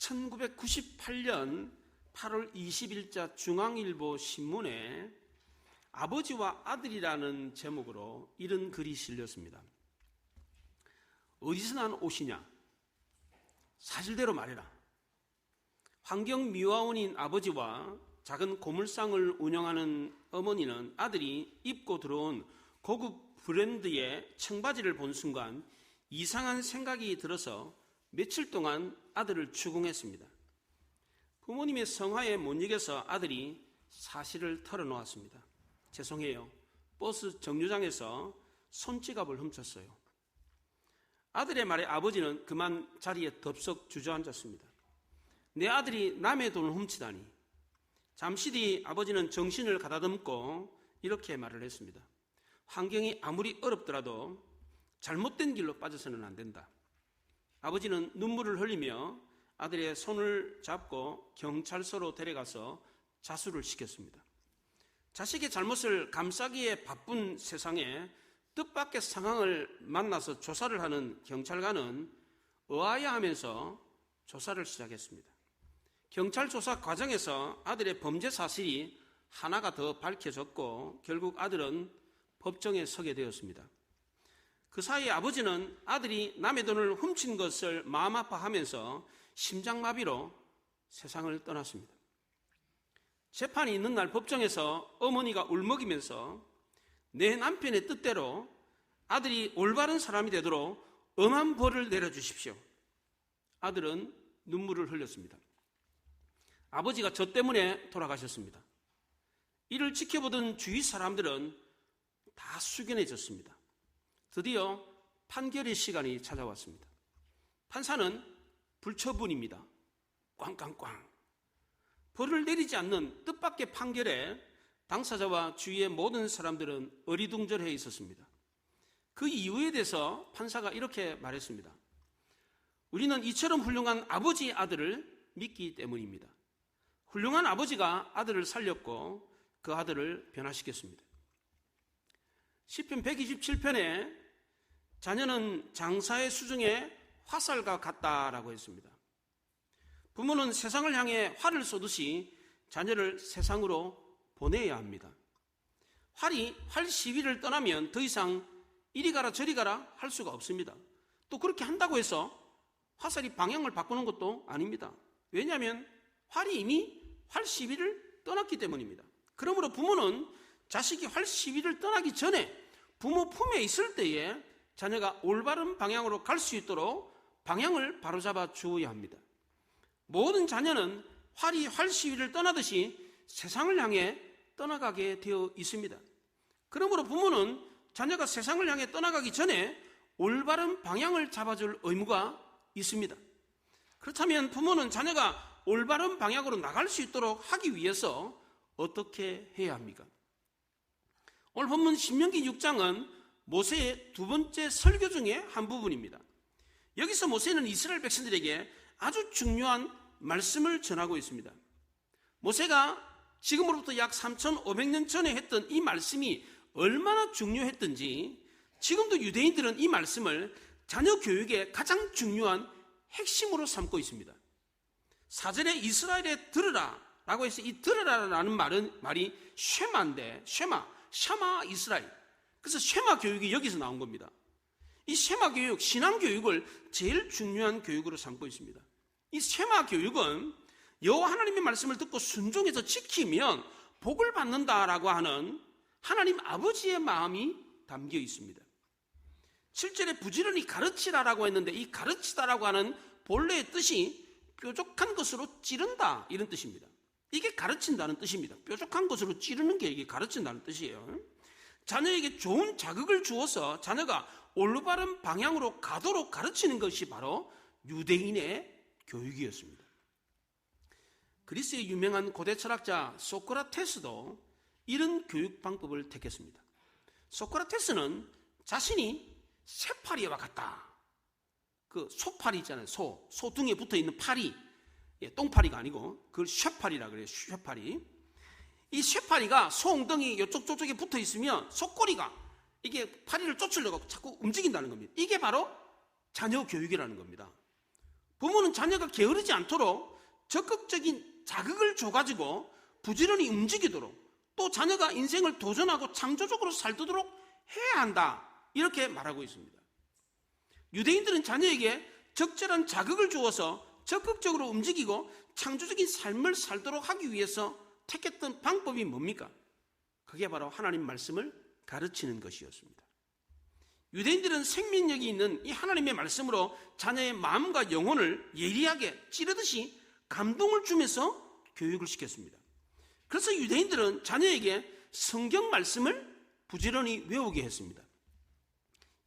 1998년 8월 20일자 중앙일보 신문에 아버지와 아들이라는 제목으로 이런 글이 실렸습니다. 어디서 난 옷이냐? 사실대로 말해라. 환경미화원인 아버지와 작은 고물상을 운영하는 어머니는 아들이 입고 들어온 고급 브랜드의 청바지를 본 순간 이상한 생각이 들어서 며칠 동안 아들을 추궁했습니다. 부모님의 성화에 못 이겨서 아들이 사실을 털어놓았습니다. 죄송해요. 버스 정류장에서 손지갑을 훔쳤어요. 아들의 말에 아버지는 그만 자리에 덥석 주저앉았습니다. 내 아들이 남의 돈을 훔치다니. 잠시 뒤 아버지는 정신을 가다듬고 이렇게 말을 했습니다. 환경이 아무리 어렵더라도 잘못된 길로 빠져서는 안 된다. 아버지는 눈물을 흘리며 아들의 손을 잡고 경찰서로 데려가서 자수를 시켰습니다. 자식의 잘못을 감싸기에 바쁜 세상에 뜻밖의 상황을 만나서 조사를 하는 경찰관은 의아해하면서 조사를 시작했습니다. 경찰 조사 과정에서 아들의 범죄 사실이 하나가 더 밝혀졌고 결국 아들은 법정에 서게 되었습니다. 그 사이 아버지는 아들이 남의 돈을 훔친 것을 마음 아파하면서 심장마비로 세상을 떠났습니다. 재판이 있는 날 법정에서 어머니가 울먹이면서 내 남편의 뜻대로 아들이 올바른 사람이 되도록 엄한 벌을 내려주십시오. 아들은 눈물을 흘렸습니다. 아버지가 저 때문에 돌아가셨습니다. 이를 지켜보던 주위 사람들은 다 숙연해졌습니다. 드디어 판결의 시간이 찾아왔습니다. 판사는 불처분입니다. 꽝꽝꽝. 벌을 내리지 않는 뜻밖의 판결에 당사자와 주위의 모든 사람들은 어리둥절해 있었습니다. 그 이유에 대해서 판사가 이렇게 말했습니다. 우리는 이처럼 훌륭한 아버지의 아들을 믿기 때문입니다. 훌륭한 아버지가 아들을 살렸고 그 아들을 변화시켰습니다. 시편 127편에 자녀는 장사의 수중에 화살과 같다라고 했습니다. 부모는 세상을 향해 활을 쏘듯이 자녀를 세상으로 보내야 합니다. 활이 활 시위를 떠나면 더 이상 이리 가라 저리 가라 할 수가 없습니다. 또 그렇게 한다고 해서 화살이 방향을 바꾸는 것도 아닙니다. 왜냐하면 활이 이미 활 시위를 떠났기 때문입니다. 그러므로 부모는 자식이 활 시위를 떠나기 전에 부모 품에 있을 때에 자녀가 올바른 방향으로 갈 수 있도록 방향을 바로잡아 주어야 합니다. 모든 자녀는 활이 활 시위를 떠나듯이 세상을 향해 떠나가게 되어 있습니다. 그러므로 부모는 자녀가 세상을 향해 떠나가기 전에 올바른 방향을 잡아줄 의무가 있습니다. 그렇다면 부모는 자녀가 올바른 방향으로 나갈 수 있도록 하기 위해서 어떻게 해야 합니까? 오늘 본문 신명기 6장은 모세의 두 번째 설교 중에 한 부분입니다. 여기서 모세는 이스라엘 백성들에게 아주 중요한 말씀을 전하고 있습니다. 모세가 지금으로부터 약 3,500년 전에 했던 이 말씀이 얼마나 중요했던지 지금도 유대인들은 이 말씀을 자녀 교육의 가장 중요한 핵심으로 삼고 있습니다. 4절에 이스라엘에 들으라 라고 해서 이 들으라라는 말이 쉐마인데 샤마 이스라엘. 그래서 쉐마 교육이 여기서 나온 겁니다. 이 쉐마 교육, 신앙 교육을 제일 중요한 교육으로 삼고 있습니다. 이 쉐마 교육은 여호와 하나님의 말씀을 듣고 순종해서 지키면 복을 받는다라고 하는 하나님 아버지의 마음이 담겨 있습니다. 7절에 부지런히 가르치라라고 했는데 이 가르치다라고 하는 본래의 뜻이 뾰족한 것으로 찌른다 이런 뜻입니다. 이게 가르친다는 뜻입니다. 뾰족한 것으로 찌르는 게 이게 가르친다는 뜻이에요. 자녀에게 좋은 자극을 주어서 자녀가 올바른 방향으로 가도록 가르치는 것이 바로 유대인의 교육이었습니다. 그리스의 유명한 고대 철학자 소크라테스도 이런 교육 방법을 택했습니다. 소크라테스는 자신이 새파리와 같다. 그 소파리 있잖아요. 소 등에 붙어있는 파리. 똥파리가 아니고 그걸 쇠파리라 그래요. 쇠파리. 이 쇠파리가 소 엉덩이 이쪽 저쪽에 붙어 있으면 속꼬리가 이게 파리를 쫓으려고 자꾸 움직인다는 겁니다. 이게 바로 자녀 교육이라는 겁니다. 부모는 자녀가 게으르지 않도록 적극적인 자극을 줘가지고 부지런히 움직이도록, 또 자녀가 인생을 도전하고 창조적으로 살도록 해야 한다, 이렇게 말하고 있습니다. 유대인들은 자녀에게 적절한 자극을 주어서 적극적으로 움직이고 창조적인 삶을 살도록 하기 위해서 택했던 방법이 뭡니까? 그게 바로 하나님 말씀을 가르치는 것이었습니다. 유대인들은 생명력이 있는 이 하나님의 말씀으로 자녀의 마음과 영혼을 예리하게 찌르듯이 감동을 주면서 교육을 시켰습니다. 그래서 유대인들은 자녀에게 성경 말씀을 부지런히 외우게 했습니다.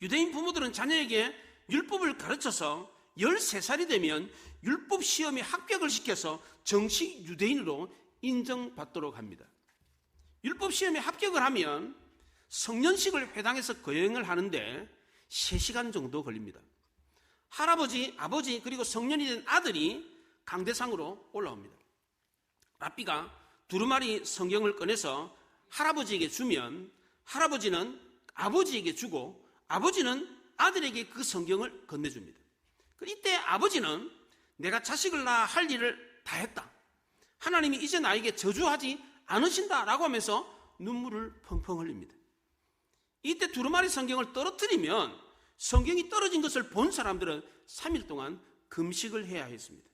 유대인 부모들은 자녀에게 율법을 가르쳐서 13살이 되면 율법 시험에 합격을 시켜서 정식 유대인으로 인정받도록 합니다. 율법 시험에 합격을 하면 성년식을 회당에서 거행을 하는데 3시간 정도 걸립니다. 할아버지, 아버지, 그리고 성년이 된 아들이 강대상으로 올라옵니다. 랍비가 두루마리 성경을 꺼내서 할아버지에게 주면 할아버지는 아버지에게 주고 아버지는 아들에게 그 성경을 건네줍니다. 이때 아버지는 내가 자식을 낳아 할 일을 다 했다, 하나님이 이제 나에게 저주하지 않으신다라고 하면서 눈물을 펑펑 흘립니다. 이때 두루마리 성경을 떨어뜨리면 성경이 떨어진 것을 본 사람들은 3일 동안 금식을 해야 했습니다.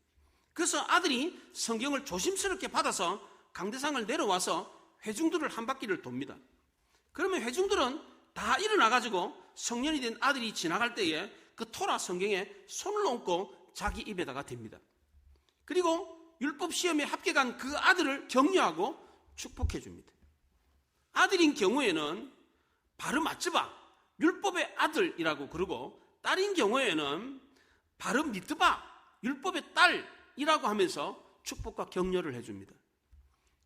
그래서 아들이 성경을 조심스럽게 받아서 강대상을 내려와서 회중들을 한 바퀴를 돕니다. 그러면 회중들은 다 일어나가지고 성년이 된 아들이 지나갈 때에 그 토라 성경에 손을 얹고 자기 입에다가 댑니다. 그리고 율법 시험에 합격한 그 아들을 격려하고 축복해 줍니다. 아들인 경우에는 바르 마츠바, 율법의 아들이라고 그러고, 딸인 경우에는 바르 미트바, 율법의 딸이라고 하면서 축복과 격려를 해줍니다.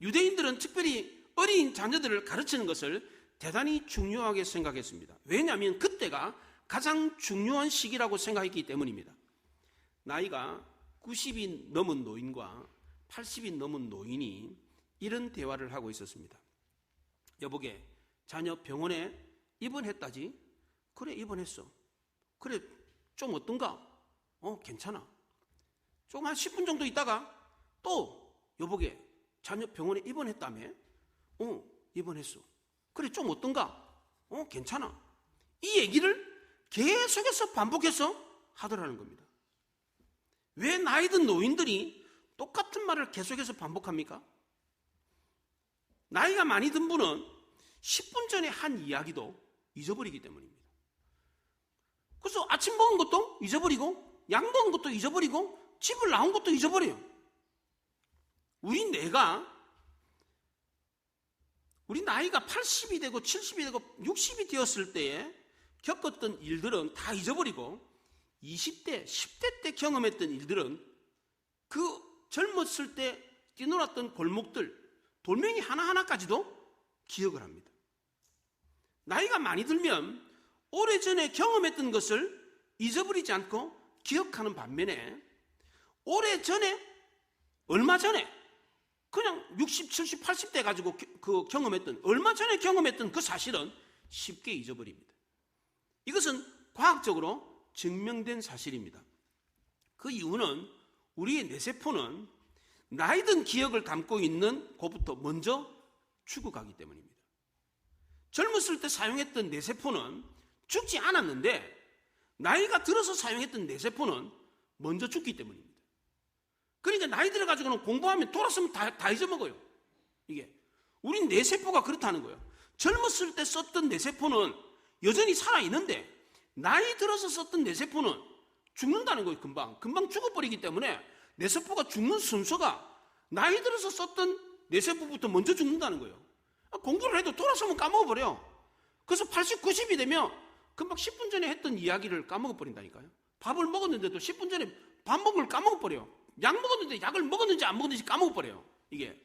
유대인들은 특별히 어린 자녀들을 가르치는 것을 대단히 중요하게 생각했습니다. 왜냐하면 그때가 가장 중요한 시기라고 생각했기 때문입니다. 나이가 90이 넘은 노인과 80이 넘은 노인이 이런 대화를 하고 있었습니다. 여보게, 자녀 병원에 입원했다지? 그래, 입원했어. 그래, 좀 어떤가? 괜찮아. 좀 한 10분 정도 있다가 또 여보게, 자녀 병원에 입원했다며? 입원했어. 그래, 좀 어떤가? 괜찮아. 이 얘기를 계속해서 반복해서 하더라는 겁니다. 왜 나이 든 노인들이 똑같은 말을 계속해서 반복합니까? 나이가 많이 든 분은 10분 전에 한 이야기도 잊어버리기 때문입니다. 그래서 아침 먹은 것도 잊어버리고, 약 먹은 것도 잊어버리고, 집을 나온 것도 잊어버려요. 우리 나이가 80이 되고 70이 되고 60이 되었을 때에 겪었던 일들은 다 잊어버리고, 20대, 10대 때 경험했던 일들은 그 젊었을 때 뛰놀았던 골목들, 돌멩이 하나하나까지도 기억을 합니다. 나이가 많이 들면 오래전에 경험했던 것을 잊어버리지 않고 기억하는 반면에, 오래전에, 얼마 전에, 그냥 60, 70, 80대 가지고 그 경험했던, 얼마 전에 경험했던 그 사실은 쉽게 잊어버립니다. 이것은 과학적으로 증명된 사실입니다. 그 이유는 우리의 뇌세포는 나이 든 기억을 담고 있는 것부터 먼저 죽어가기 때문입니다. 젊었을 때 사용했던 뇌세포는 죽지 않았는데, 나이가 들어서 사용했던 뇌세포는 먼저 죽기 때문입니다. 그러니까 나이 들어가지고는 공부하면 돌아서면 다 잊어먹어요. 이게 우리 뇌세포가 그렇다는 거예요. 젊었을 때 썼던 뇌세포는 여전히 살아있는데, 나이 들어서 썼던 뇌세포는 죽는다는 거예요. 금방 죽어버리기 때문에 뇌세포가 죽는 순서가 나이 들어서 썼던 뇌세포부터 먼저 죽는다는 거예요. 공부를 해도 돌아서면 까먹어버려. 그래서 80, 90이 되면 금방 10분 전에 했던 이야기를 까먹어버린다니까요. 밥을 먹었는데도 10분 전에 밥 먹은 걸 까먹어버려요. 약 먹었는데 약을 먹었는지 안 먹었는지 까먹어버려요. 이게.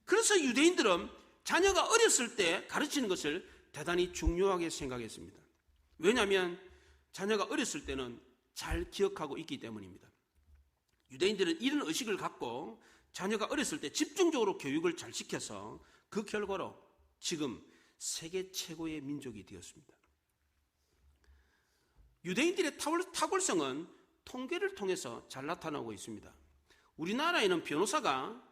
그래서 유대인들은 자녀가 어렸을 때 가르치는 것을 대단히 중요하게 생각했습니다. 왜냐하면 자녀가 어렸을 때는 잘 기억하고 있기 때문입니다. 유대인들은 이런 의식을 갖고 자녀가 어렸을 때 집중적으로 교육을 잘 시켜서 그 결과로 지금 세계 최고의 민족이 되었습니다. 유대인들의 탁월성은 통계를 통해서 잘 나타나고 있습니다. 우리나라에는 변호사가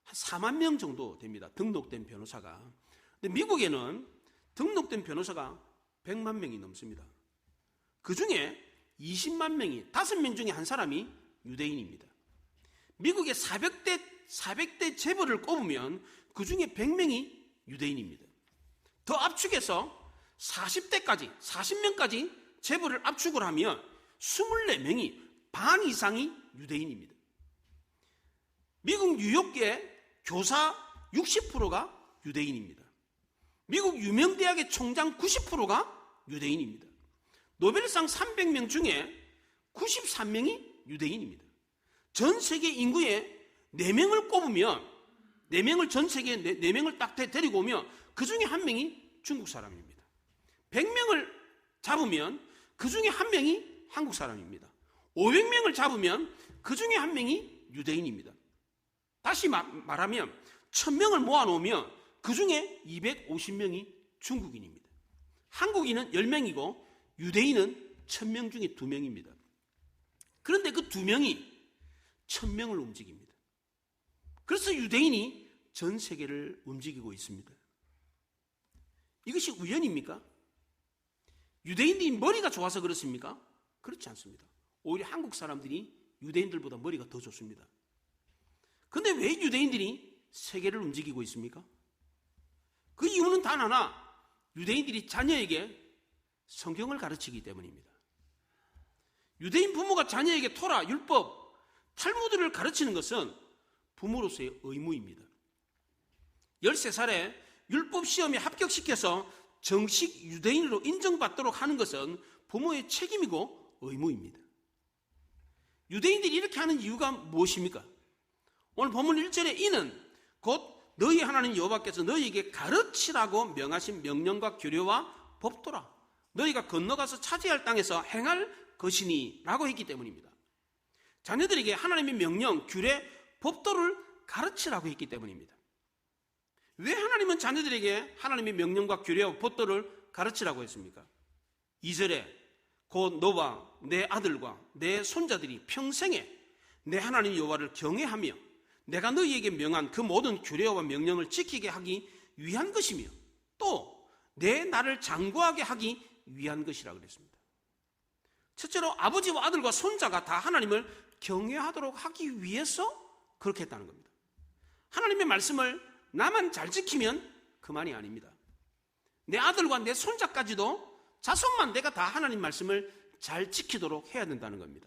한 4만 명 정도 됩니다. 등록된 변호사가. 근데 미국에는 등록된 변호사가 100만 명이 넘습니다. 그 중에 20만 명이, 5명 중에 한 사람이 유대인입니다. 미국의 400대 재벌을 꼽으면 그 중에 100명이 유대인입니다. 더 압축해서 40대까지, 40명까지 재벌을 압축을 하면 24명이, 반 이상이 유대인입니다. 미국 뉴욕의 교사 60%가 유대인입니다. 미국 유명 대학의 총장 90%가 유대인입니다. 노벨상 300명 중에 93명이 유대인입니다. 전 세계 인구의 4명을 꼽으면, 4명을 전 세계에 4명을 딱 데리고 오면 그 중에 한 명이 중국 사람입니다. 100명을 잡으면 그 중에 한 명이 한국 사람입니다. 500명을 잡으면 그 중에 한 명이 유대인입니다. 다시 말하면 1000명을 모아놓으면 그 중에 250명이 중국인입니다. 한국인은 10명이고 유대인은 1000명 중에 2명입니다. 그런데 그 2명이 1000명을 움직입니다. 그래서 유대인이 전 세계를 움직이고 있습니다. 이것이 우연입니까? 유대인들이 머리가 좋아서 그렇습니까? 그렇지 않습니다. 오히려 한국 사람들이 유대인들보다 머리가 더 좋습니다. 그런데 왜 유대인들이 세계를 움직이고 있습니까? 그 이유는 단 하나, 유대인들이 자녀에게 성경을 가르치기 때문입니다. 유대인 부모가 자녀에게 토라, 율법, 탈무드를 가르치는 것은 부모로서의 의무입니다. 13살에 율법 시험에 합격시켜서 정식 유대인으로 인정받도록 하는 것은 부모의 책임이고 의무입니다. 유대인들이 이렇게 하는 이유가 무엇입니까? 오늘 본문 1절에 이는 곧 너희 하나님 여호와께서 너희에게 가르치라고 명하신 명령과 규례와 법도라. 너희가 건너가서 차지할 땅에서 행할 것이니 라고 했기 때문입니다. 자녀들에게 하나님의 명령, 규례, 법도를 가르치라고 했기 때문입니다. 왜 하나님은 자녀들에게 하나님의 명령과 규례와 법도를 가르치라고 했습니까? 2절에 곧 너와 내 아들과 내 손자들이 평생에 내 하나님 여호와를 경외하며 내가 너희에게 명한 그 모든 규례와 명령을 지키게 하기 위한 것이며 또 내 나를 장구하게 하기 위한 것이라고 그랬습니다. 첫째로 아버지와 아들과 손자가 다 하나님을 경외하도록 하기 위해서 그렇게 했다는 겁니다. 하나님의 말씀을 나만 잘 지키면 그만이 아닙니다. 내 아들과 내 손자까지도 자손만 내가 다 하나님 말씀을 잘 지키도록 해야 된다는 겁니다.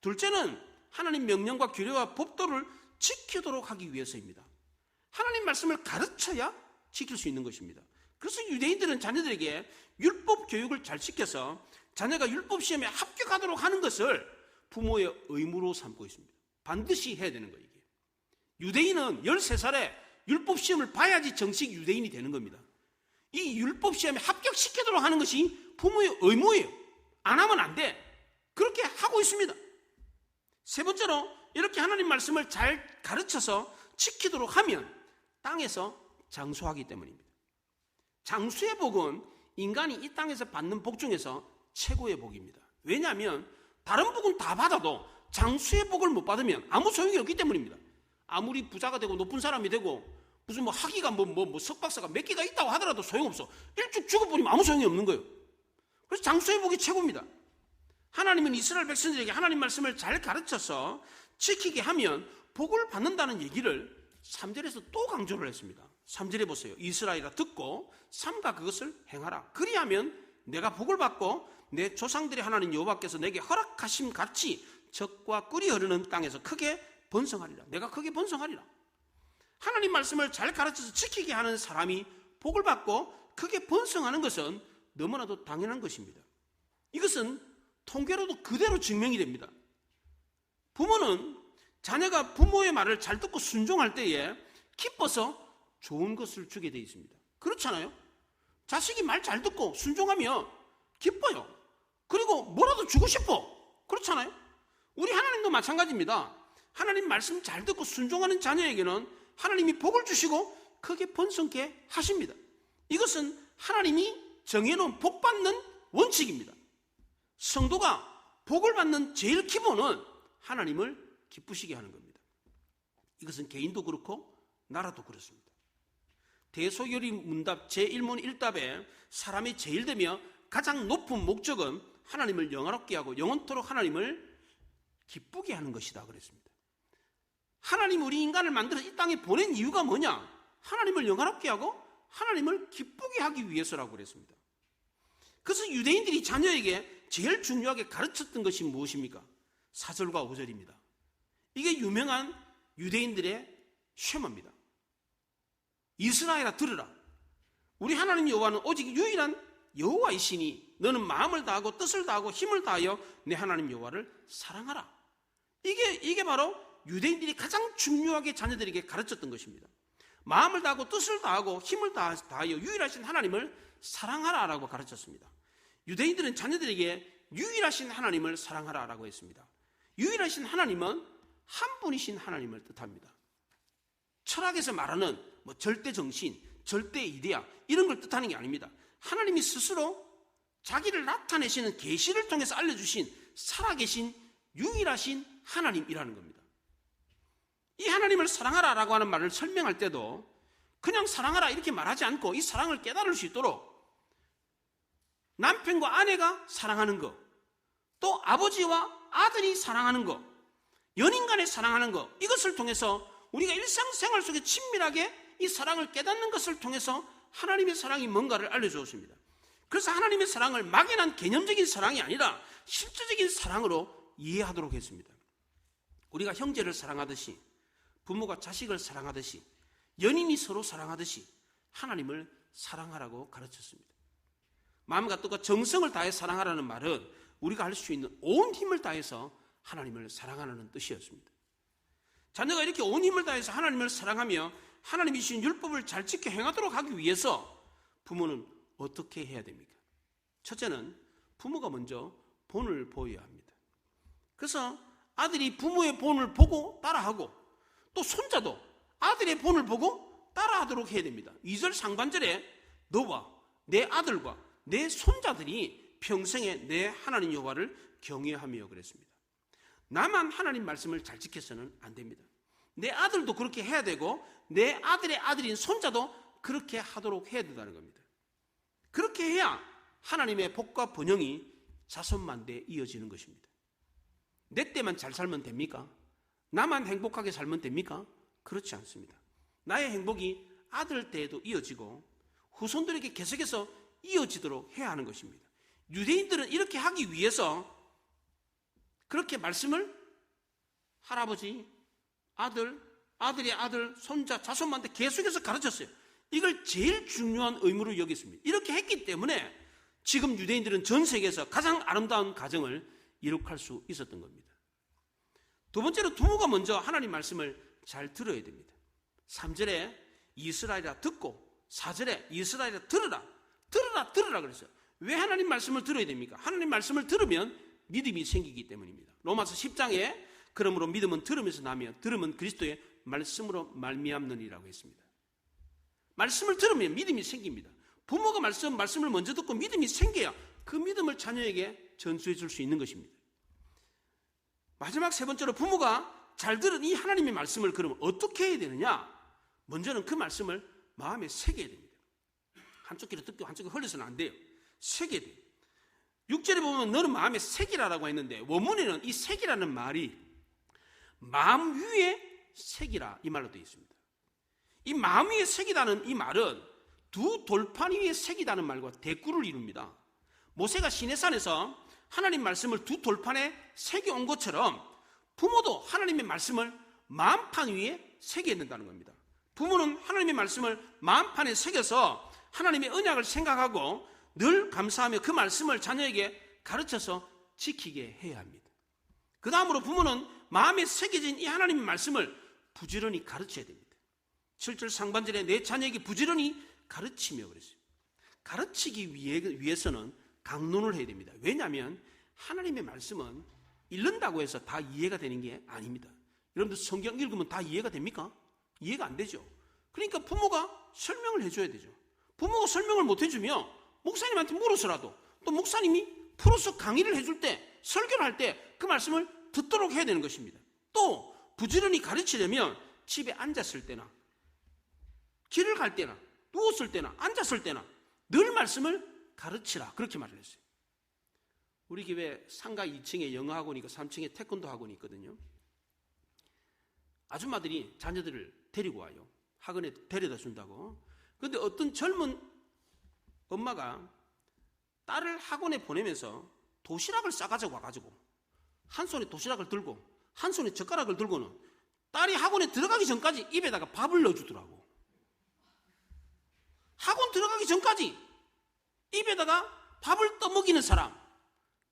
둘째는 하나님 명령과 규례와 법도를 지키도록 하기 위해서입니다. 하나님 말씀을 가르쳐야 지킬 수 있는 것입니다. 그래서 유대인들은 자녀들에게 율법 교육을 잘 시켜서 자녀가 율법 시험에 합격하도록 하는 것을 부모의 의무로 삼고 있습니다. 반드시 해야 되는 거예요. 이게. 유대인은 13살에 율법 시험을 봐야지 정식 유대인이 되는 겁니다. 이 율법 시험에 합격시키도록 하는 것이 부모의 의무예요. 안 하면 안 돼. 그렇게 하고 있습니다. 세 번째로 이렇게 하나님 말씀을 잘 가르쳐서 지키도록 하면 땅에서 장수하기 때문입니다. 장수의 복은 인간이 이 땅에서 받는 복 중에서 최고의 복입니다. 왜냐하면 다른 복은 다 받아도 장수의 복을 못 받으면 아무 소용이 없기 때문입니다. 아무리 부자가 되고 높은 사람이 되고 무슨 뭐 학위가 뭐 석박사가 몇 개가 있다고 하더라도 소용없어. 일찍 죽어버리면 아무 소용이 없는 거예요. 그래서 장수의 복이 최고입니다. 하나님은 이스라엘 백성들에게 하나님 말씀을 잘 가르쳐서 지키게 하면 복을 받는다는 얘기를 3절에서 또 강조를 했습니다. 3절에 보세요. 이스라엘아 듣고 삼가 그것을 행하라. 그리하면 내가 복을 받고 내 조상들의 하나님 여호와께서 내게 허락하심 같이 적과 꿀이 흐르는 땅에서 크게 번성하리라. 내가 크게 번성하리라. 하나님 말씀을 잘 가르쳐서 지키게 하는 사람이 복을 받고 크게 번성하는 것은 너무나도 당연한 것입니다. 이것은 통계로도 그대로 증명이 됩니다. 부모는 자녀가 부모의 말을 잘 듣고 순종할 때에 기뻐서 좋은 것을 주게 되어 있습니다. 그렇잖아요? 자식이 말 잘 듣고 순종하면 기뻐요. 그리고 뭐라도 주고 싶어. 그렇잖아요? 우리 하나님도 마찬가지입니다. 하나님 말씀 잘 듣고 순종하는 자녀에게는 하나님이 복을 주시고 크게 번성케 하십니다. 이것은 하나님이 정해놓은 복 받는 원칙입니다. 성도가 복을 받는 제일 기본은 하나님을 기쁘시게 하는 겁니다. 이것은 개인도 그렇고 나라도 그렇습니다. 대소요리 문답 제1문 1답에 사람이 제일 되며 가장 높은 목적은 하나님을 영화롭게 하고 영원토록 하나님을 기쁘게 하는 것이다 그랬습니다. 하나님 우리 인간을 만들어서 이 땅에 보낸 이유가 뭐냐? 하나님을 영화롭게 하고 하나님을 기쁘게 하기 위해서라고 그랬습니다. 그래서 유대인들이 자녀에게 제일 중요하게 가르쳤던 것이 무엇입니까? 4절과 5절입니다. 이게 유명한 유대인들의 쉐마입니다. 이스라엘아 들으라. 우리 하나님 여호와는 오직 유일한 여호와이시니 너는 마음을 다하고 뜻을 다하고 힘을 다하여 내 하나님 여호와를 사랑하라. 이게 바로 유대인들이 가장 중요하게 자녀들에게 가르쳤던 것입니다. 마음을 다하고 뜻을 다하고 힘을 다하여 유일하신 하나님을 사랑하라라고 가르쳤습니다. 유대인들은 자녀들에게 유일하신 하나님을 사랑하라라고 했습니다. 유일하신 하나님은 한 분이신 하나님을 뜻합니다. 철학에서 말하는 절대 정신, 절대 이데아 이런 걸 뜻하는 게 아닙니다. 하나님이 스스로 자기를 나타내시는 계시를 통해서 알려주신 살아계신 유일하신 하나님이라는 겁니다. 이 하나님을 사랑하라라고 하는 말을 설명할 때도 그냥 사랑하라 이렇게 말하지 않고 이 사랑을 깨달을 수 있도록 남편과 아내가 사랑하는 것, 또 아버지와 아들이 사랑하는 것, 연인 간에 사랑하는 것, 이것을 통해서 우리가 일상생활 속에 친밀하게 이 사랑을 깨닫는 것을 통해서 하나님의 사랑이 뭔가를 알려주었습니다. 그래서 하나님의 사랑을 막연한 개념적인 사랑이 아니라 실제적인 사랑으로 이해하도록 했습니다. 우리가 형제를 사랑하듯이, 부모가 자식을 사랑하듯이, 연인이 서로 사랑하듯이 하나님을 사랑하라고 가르쳤습니다. 마음과 뜻과 정성을 다해 사랑하라는 말은 우리가 할 수 있는 온 힘을 다해서 하나님을 사랑하라는 뜻이었습니다. 자녀가 이렇게 온 힘을 다해서 하나님을 사랑하며 하나님이 주신 율법을 잘 지켜 행하도록 하기 위해서 부모는 어떻게 해야 됩니까? 첫째는 부모가 먼저 본을 보여야 합니다. 그래서 아들이 부모의 본을 보고 따라하고 또 손자도 아들의 본을 보고 따라하도록 해야 됩니다. 2절 상반절에 너와 내 아들과 내 손자들이 평생에 내 하나님 여호와를 경외하며 그랬습니다. 나만 하나님 말씀을 잘 지켜서는 안 됩니다. 내 아들도 그렇게 해야 되고 내 아들의 아들인 손자도 그렇게 하도록 해야 된다는 겁니다. 그렇게 해야 하나님의 복과 번영이 자손만대에 이어지는 것입니다. 내 때만 잘 살면 됩니까? 나만 행복하게 살면 됩니까? 그렇지 않습니다. 나의 행복이 아들 때에도 이어지고 후손들에게 계속해서 이어지도록 해야 하는 것입니다. 유대인들은 이렇게 하기 위해서 그렇게 말씀을 할아버지, 아들, 아들의 아들, 손자, 자손만테 계속해서 가르쳤어요. 이걸 제일 중요한 의무로 여겼습니다. 이렇게 했기 때문에 지금 유대인들은 전 세계에서 가장 아름다운 가정을 이룩할 수 있었던 겁니다. 두 번째로 부모가 먼저 하나님 말씀을 잘 들어야 됩니다. 3절에 이스라엘아 듣고 4절에 이스라엘아 들으라 그랬어요. 왜 하나님 말씀을 들어야 됩니까? 하나님 말씀을 들으면 믿음이 생기기 때문입니다. 로마서 10장에 그러므로 믿음은 들으면서 나며 들으면 그리스도의 말씀으로 말미암느니라고 했습니다. 말씀을 들으면 믿음이 생깁니다. 부모가 말씀을 먼저 듣고 믿음이 생겨야 그 믿음을 자녀에게 전수해 줄 수 있는 것입니다. 마지막 세 번째로 부모가 잘 들은 이 하나님의 말씀을 그러면 어떻게 해야 되느냐? 먼저는 그 말씀을 마음에 새겨야 됩니다. 한쪽 귀로 듣고 한쪽 귀로 흘려서는 안 돼요. 새겨야 돼요. 6절에 보면 너는 마음에 새기라라고 했는데 원문에는 이 새기라는 말이 마음 위에 새기라 이 말로 되어 있습니다. 이 마음 위에 새기다는 이 말은 두 돌판 위에 새기다는 말과 대꾸를 이룹니다. 모세가 시내산에서 하나님 말씀을 두 돌판에 새겨온 것처럼 부모도 하나님의 말씀을 마음판 위에 새겨야 된다는 겁니다. 부모는 하나님의 말씀을 마음판에 새겨서 하나님의 언약을 생각하고 늘 감사하며 그 말씀을 자녀에게 가르쳐서 지키게 해야 합니다. 그 다음으로 부모는 마음에 새겨진 이 하나님의 말씀을 부지런히 가르쳐야 됩니다. 7절 상반절에 내 자녀에게 부지런히 가르치며 그랬어요. 가르치기 위해서는 강론을 해야 됩니다. 왜냐하면 하나님의 말씀은 읽는다고 해서 다 이해가 되는 게 아닙니다. 여러분들 성경 읽으면 다 이해가 됩니까? 이해가 안 되죠. 그러니까 부모가 설명을 해줘야 되죠. 부모가 설명을 못 해주면 목사님한테 물어서라도 또 목사님이 풀어서 강의를 해줄 때 설교를 할 때 그 말씀을 듣도록 해야 되는 것입니다. 또 부지런히 가르치려면 집에 앉았을 때나 길을 갈 때나 누웠을 때나 앉았을 때나 늘 말씀을 가르치라, 그렇게 말을 했어요. 우리 교회 상가 2층에 영어학원이 있고 3층에 태권도 학원이 있거든요. 아줌마들이 자녀들을 데리고 와요. 학원에 데려다 준다고. 그런데 어떤 젊은 엄마가 딸을 학원에 보내면서 도시락을 싸가지고 와가지고 한 손에 도시락을 들고 한 손에 젓가락을 들고는 딸이 학원에 들어가기 전까지 입에다가 밥을 넣어주더라고. 학원 들어가기 전까지 입에다가 밥을 떠먹이는 사람,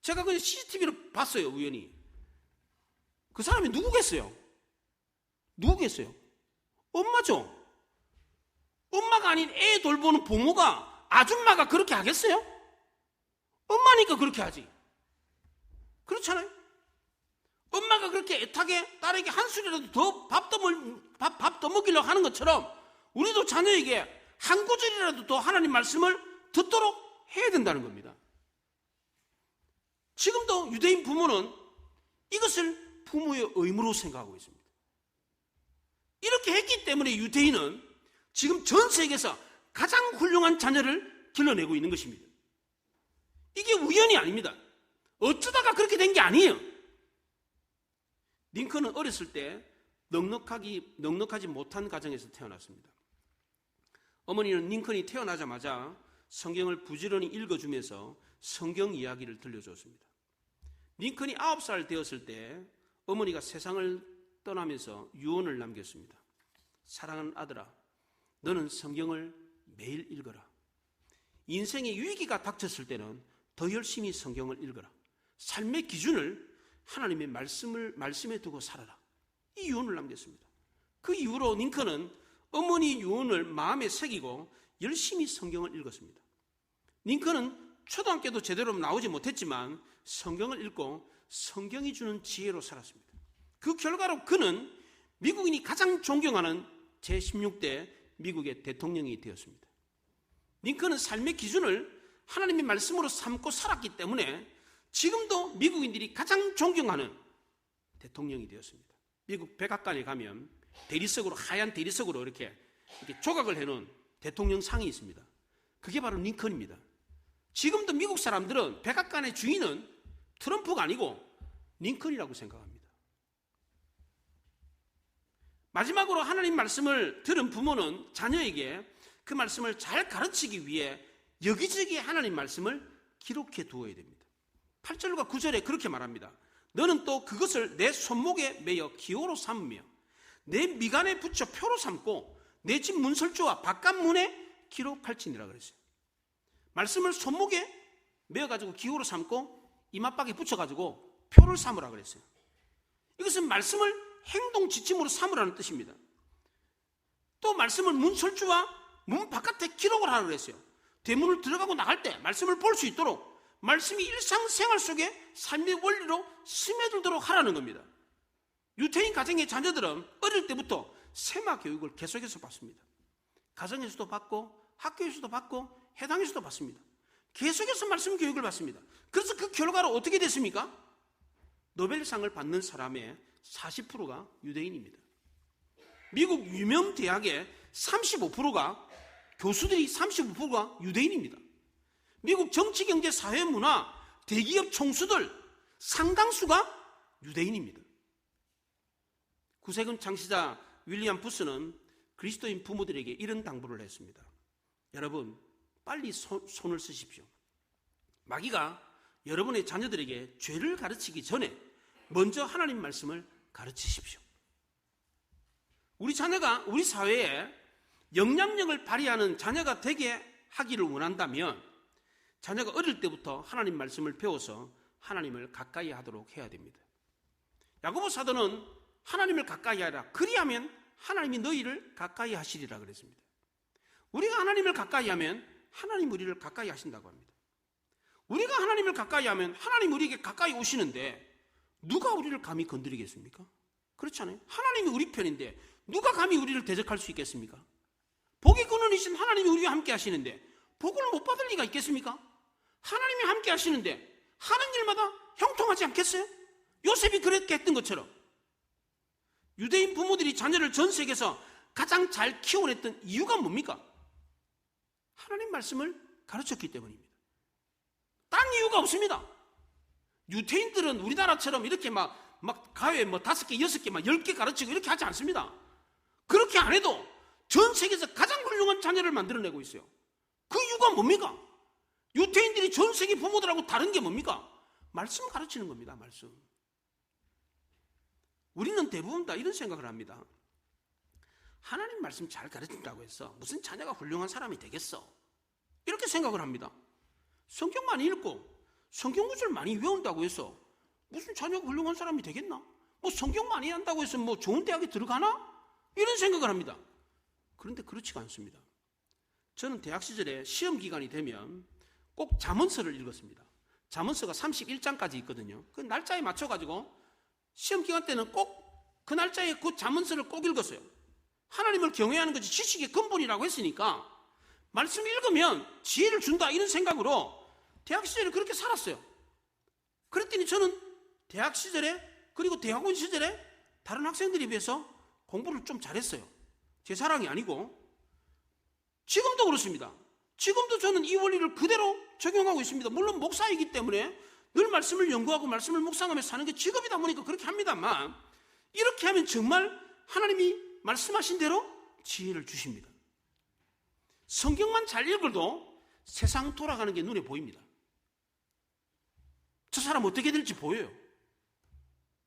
제가 그냥 CCTV로 봤어요. 우연히. 그 사람이 누구겠어요? 엄마죠. 엄마가 아닌 애 돌보는 부모가, 아줌마가 그렇게 하겠어요? 엄마니까 그렇게 하지. 그렇잖아요. 엄마가 그렇게 애타게 딸에게 한 술이라도 더 밥 떠먹이려고 하는 것처럼 우리도 자녀에게 한 구절이라도 더 하나님 말씀을 듣도록 해야 된다는 겁니다. 지금도 유대인 부모는 이것을 부모의 의무로 생각하고 있습니다. 이렇게 했기 때문에 유대인은 지금 전 세계에서 가장 훌륭한 자녀를 길러내고 있는 것입니다. 이게 우연이 아닙니다. 어쩌다가 그렇게 된 게 아니에요. 링컨은 어렸을 때 넉넉하지 못한 가정에서 태어났습니다. 어머니는 링컨이 태어나자마자 성경을 부지런히 읽어주면서 성경 이야기를 들려줬습니다. 링컨이 9살 되었을 때 어머니가 세상을 떠나면서 유언을 남겼습니다. 사랑하는 아들아, 너는 성경을 매일 읽어라. 인생의 위기가 닥쳤을 때는 더 열심히 성경을 읽어라. 삶의 기준을 하나님의 말씀에 두고 살아라. 이 유언을 남겼습니다. 그 이후로 링컨은 어머니 유언을 마음에 새기고 열심히 성경을 읽었습니다. 링컨은 초등학교도 제대로 나오지 못했지만 성경을 읽고 성경이 주는 지혜로 살았습니다. 그 결과로 그는 미국인이 가장 존경하는 제16대 미국의 대통령이 되었습니다. 링컨은 삶의 기준을 하나님의 말씀으로 삼고 살았기 때문에 지금도 미국인들이 가장 존경하는 대통령이 되었습니다. 미국 백악관에 가면 대리석으로, 하얀 대리석으로 이렇게 조각을 해놓은 대통령 상이 있습니다. 그게 바로 링컨입니다. 지금도 미국 사람들은 백악관의 주인은 트럼프가 아니고 링컨이라고 생각합니다. 마지막으로 하나님 말씀을 들은 부모는 자녀에게 그 말씀을 잘 가르치기 위해 여기저기 하나님 말씀을 기록해 두어야 됩니다. 8절과 9절에 그렇게 말합니다. 너는 또 그것을 내 손목에 매어 기호로 삼으며 내 미간에 붙여 표로 삼고 내 집 문설주와 바깥문에 기록할지니라 그랬어요. 말씀을 손목에 매어가지고 기호로 삼고 이마박에 붙여가지고 표를 삼으라 그랬어요. 이것은 말씀을 행동 지침으로 삼으라는 뜻입니다. 또 말씀을 문설주와 문 바깥에 기록을 하라고 그랬어요. 대문을 들어가고 나갈 때 말씀을 볼 수 있도록 말씀이 일상생활 속에 삶의 원리로 스며들도록 하라는 겁니다. 유태인 가정의 자녀들은 어릴 때부터 세마 교육을 계속해서 받습니다. 가정에서도 받고 학교에서도 받고 해당에서도 받습니다. 계속해서 말씀 교육을 받습니다. 그래서 그 결과로 어떻게 됐습니까? 노벨상을 받는 사람의 40%가 유대인입니다. 미국 유명 대학의 35%가 교수들이 35%가 유대인입니다. 미국 정치, 경제, 사회, 문화, 대기업 총수들 상당수가 유대인입니다. 구세군 창시자 윌리엄 부스는 그리스도인 부모들에게 이런 당부를 했습니다. 여러분, 빨리 손을 쓰십시오. 마귀가 여러분의 자녀들에게 죄를 가르치기 전에 먼저 하나님 말씀을 가르치십시오. 우리 자녀가 우리 사회에 영향력을 발휘하는 자녀가 되게 하기를 원한다면 자녀가 어릴 때부터 하나님 말씀을 배워서 하나님을 가까이 하도록 해야 됩니다. 야고보 사도는 하나님을 가까이 하라. 그리하면 하나님이 너희를 가까이 하시리라 그랬습니다. 우리가 하나님을 가까이 하면 하나님 우리를 가까이 하신다고 합니다. 우리가 하나님을 가까이 하면 하나님 우리에게 가까이 오시는데 누가 우리를 감히 건드리겠습니까? 그렇지 않아요? 하나님이 우리 편인데 누가 감히 우리를 대적할 수 있겠습니까? 복의 근원이신 하나님이 우리와 함께 하시는데 복을 못 받을 리가 있겠습니까? 하나님이 함께 하시는데 하는 일마다 형통하지 않겠어요? 요셉이 그렇게 했던 것처럼. 유대인 부모들이 자녀를 전 세계에서 가장 잘 키워냈던 이유가 뭡니까? 하나님 말씀을 가르쳤기 때문입니다. 딴 이유가 없습니다. 유대인들은 우리나라처럼 이렇게 막 가회 5개, 6개, 10개 가르치고 이렇게 하지 않습니다. 그렇게 안 해도 전 세계에서 가장 훌륭한 자녀를 만들어내고 있어요. 그 이유가 뭡니까? 유대인들이 전 세계 부모들하고 다른 게 뭡니까? 말씀 가르치는 겁니다. 말씀. 우리는 대부분 다 이런 생각을 합니다. 하나님 말씀 잘 가르친다고 해서 무슨 자녀가 훌륭한 사람이 되겠어? 이렇게 생각을 합니다. 성경 많이 읽고 성경 구절 많이 외운다고 해서 무슨 자녀가 훌륭한 사람이 되겠나? 성경 많이 한다고 해서 좋은 대학에 들어가나? 이런 생각을 합니다. 그런데 그렇지가 않습니다. 저는 대학 시절에 시험 기간이 되면 꼭 잠언서를 읽었습니다. 잠언서가 31장까지 있거든요. 그 날짜에 맞춰가지고 시험 기간 때는 꼭 그 날짜에 그 잠언서를 꼭 읽었어요. 하나님을 경외하는 것이 지식의 근본이라고 했으니까 말씀 읽으면 지혜를 준다 이런 생각으로 대학 시절에 그렇게 살았어요. 그랬더니 저는 대학 시절에 그리고 대학원 시절에 다른 학생들에 비해서 공부를 좀 잘했어요. 제 자랑이 아니고 지금도 그렇습니다. 지금도 저는 이 원리를 그대로 적용하고 있습니다. 물론 목사이기 때문에 늘 말씀을 연구하고 말씀을 묵상하며 사는 게 직업이다 보니까 그렇게 합니다만 이렇게 하면 정말 하나님이 말씀하신 대로 지혜를 주십니다. 성경만 잘 읽어도 세상 돌아가는 게 눈에 보입니다. 저 사람 어떻게 될지 보여요.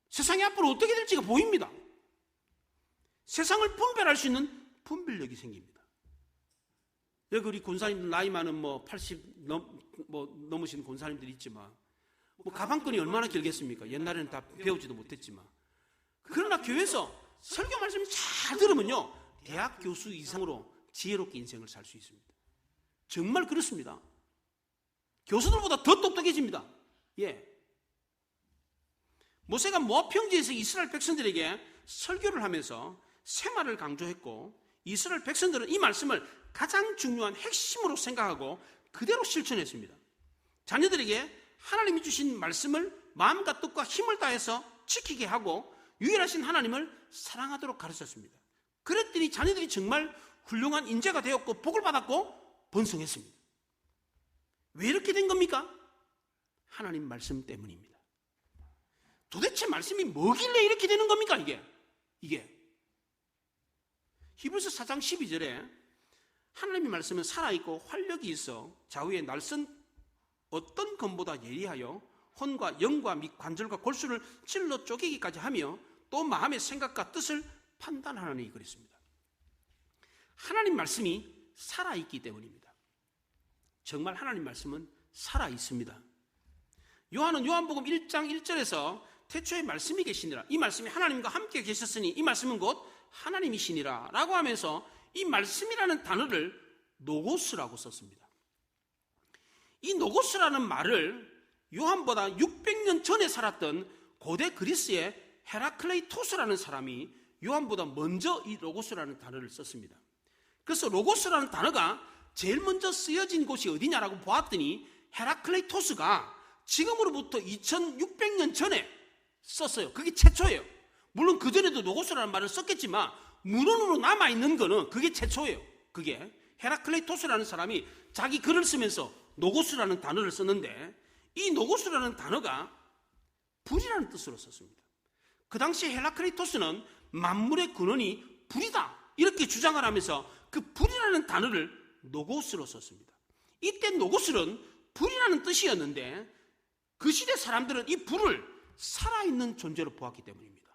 세상이 앞으로 어떻게 될지가 보입니다. 세상을 분별할 수 있는 분별력이 생깁니다. 여기 우리 권사님들 나이 많은 80 넘으신 권사님들이 있지만 가방끈이 얼마나 길겠습니까? 옛날에는 다 배우지도 못했지만. 그러나 교회에서 설교 말씀을 잘 들으면요 대학 교수 이상으로 지혜롭게 인생을 살 수 있습니다. 정말 그렇습니다. 교수들보다 더 똑똑해집니다. 모세가 모압 평지에서 이스라엘 백성들에게 설교를 하면서 세마를 강조했고 이스라엘 백성들은 이 말씀을 가장 중요한 핵심으로 생각하고 그대로 실천했습니다. 자녀들에게 하나님이 주신 말씀을 마음과 뜻과 힘을 다해서 지키게 하고 유일하신 하나님을 사랑하도록 가르쳤습니다. 그랬더니 자녀들이 정말 훌륭한 인재가 되었고 복을 받았고 번성했습니다. 왜 이렇게 된 겁니까? 하나님 말씀 때문입니다. 도대체 말씀이 뭐길래 이렇게 되는 겁니까? 이게 히브리서 4장 12절에 하나님의 말씀은 살아있고 활력이 있어 좌우의 날선 어떤 검보다 예리하여 혼과 영과 및 관절과 골수를 찔러 쪼개기까지 하며 또 마음의 생각과 뜻을 판단하느니 그랬습니다. 하나님 말씀이 살아있기 때문입니다. 정말 하나님 말씀은 살아있습니다. 요한은 요한복음 1장 1절에서 태초에 말씀이 계시니라 이 말씀이 하나님과 함께 계셨으니 이 말씀은 곧 하나님이시니라 라고 하면서 이 말씀이라는 단어를 노고스라고 썼습니다. 이 노고스라는 말을 요한보다 600년 전에 살았던 고대 그리스의 헤라클레이토스라는 사람이 요한보다 먼저 이 로고스라는 단어를 썼습니다. 그래서 로고스라는 단어가 제일 먼저 쓰여진 곳이 어디냐라고 보았더니 헤라클레이토스가 지금으로부터 2600년 전에 썼어요. 그게 최초예요. 물론 그전에도 노고스라는 말을 썼겠지만 문헌으로 남아있는 거는 그게 최초예요. 그게 헤라클레이토스라는 사람이 자기 글을 쓰면서 노고스라는 단어를 썼는데 이 노고스라는 단어가 불이라는 뜻으로 썼습니다. 그 당시 헤라클레이토스는 만물의 근원이 불이다 이렇게 주장을 하면서 그 불이라는 단어를 노고스로 썼습니다. 이때 노고스는 불이라는 뜻이었는데 그 시대 사람들은 이 불을 살아있는 존재로 보았기 때문입니다.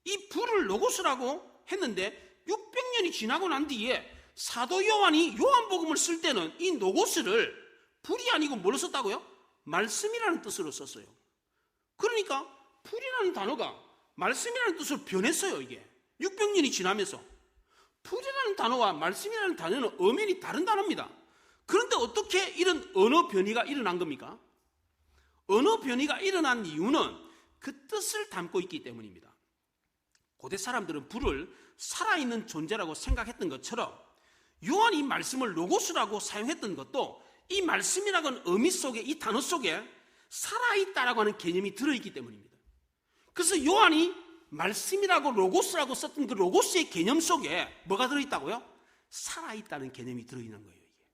이 불을 노고스라고 했는데 600년이 지나고 난 뒤에 사도 요한이 요한복음을 쓸 때는 이 노고스를 불이 아니고 뭘로 썼다고요? 말씀이라는 뜻으로 썼어요. 그러니까 불이라는 단어가 말씀이라는 뜻으로 변했어요. 이게 600년이 지나면서 불이라는 단어와 말씀이라는 단어는 엄연히 다른 단어입니다. 그런데 어떻게 이런 언어 변이가 일어난 겁니까? 언어 변이가 일어난 이유는 그 뜻을 담고 있기 때문입니다. 고대 사람들은 불을 살아있는 존재라고 생각했던 것처럼 요한이 말씀을 로고스라고 사용했던 것도 이 말씀이라는 의미 속에 이 단어 속에 살아있다라고 하는 개념이 들어있기 때문입니다. 그래서 요한이 말씀이라고 로고스라고 썼던 그 로고스의 개념 속에 뭐가 들어있다고요? 살아있다는 개념이 들어있는 거예요. 이게.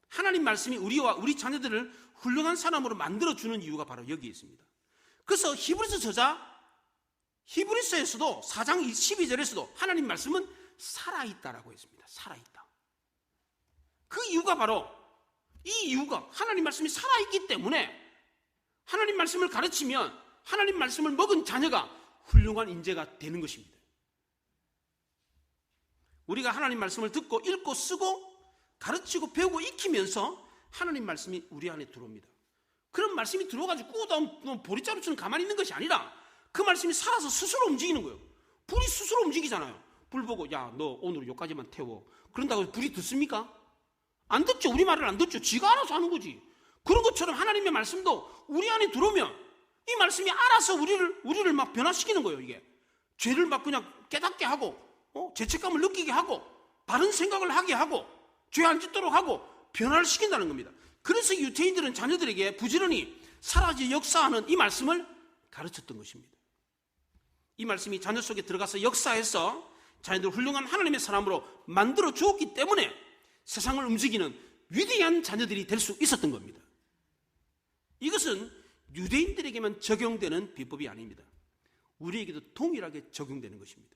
하나님 말씀이 우리와 우리 자녀들을 훌륭한 사람으로 만들어주는 이유가 바로 여기에 있습니다. 그래서 히브리서 저자 히브리서에서도 4장 12절에서도 하나님 말씀은 살아있다라고 했습니다. 살아있다. 그 이유가 바로 이 이유가 하나님 말씀이 살아있기 때문에 하나님 말씀을 가르치면 하나님 말씀을 먹은 자녀가 훌륭한 인재가 되는 것입니다. 우리가 하나님 말씀을 듣고 읽고 쓰고 가르치고 배우고 익히면서 하나님 말씀이 우리 안에 들어옵니다. 그런 말씀이 들어가지고 꾸다운 보리자루처럼 가만히 있는 것이 아니라 그 말씀이 살아서 스스로 움직이는 거예요. 불이 스스로 움직이잖아요. 불 보고 야, 너 오늘 여기까지만 태워. 그런다고 불이 듣습니까? 안 듣죠. 우리 말을 안 듣죠. 지가 알아서 하는 거지. 그런 것처럼 하나님의 말씀도 우리 안에 들어오면 이 말씀이 알아서 우리를 막 변화시키는 거예요. 이게 죄를 막 그냥 깨닫게 하고 죄책감을 느끼게 하고 바른 생각을 하게 하고 죄 안 짓도록 하고 변화를 시킨다는 겁니다. 그래서 유대인들은 자녀들에게 부지런히 살아지 역사하는 이 말씀을 가르쳤던 것입니다. 이 말씀이 자녀 속에 들어가서 역사해서 자녀들 훌륭한 하나님의 사람으로 만들어 주었기 때문에 세상을 움직이는 위대한 자녀들이 될 수 있었던 겁니다. 이것은 유대인들에게만 적용되는 비법이 아닙니다. 우리에게도 동일하게 적용되는 것입니다.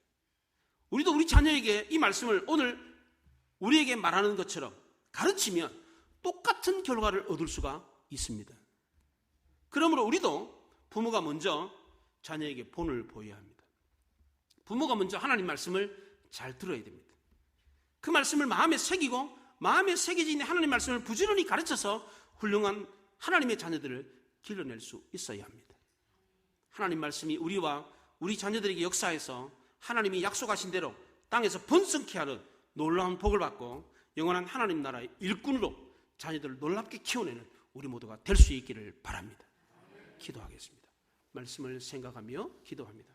우리도 우리 자녀에게 이 말씀을 오늘 우리에게 말하는 것처럼 가르치면 똑같은 결과를 얻을 수가 있습니다. 그러므로 우리도 부모가 먼저 자녀에게 본을 보여야 합니다. 부모가 먼저 하나님 말씀을 잘 들어야 됩니다. 그 말씀을 마음에 새기고 마음에 새겨진 하나님 말씀을 부지런히 가르쳐서 훌륭한 하나님의 자녀들을 길러낼 수 있어야 합니다. 하나님 말씀이 우리와 우리 자녀들에게 역사해서 하나님이 약속하신 대로 땅에서 번성케 하는 놀라운 복을 받고 영원한 하나님 나라의 일꾼으로 자녀들을 놀랍게 키워내는 우리 모두가 될 수 있기를 바랍니다. 기도하겠습니다. 말씀을 생각하며 기도합니다.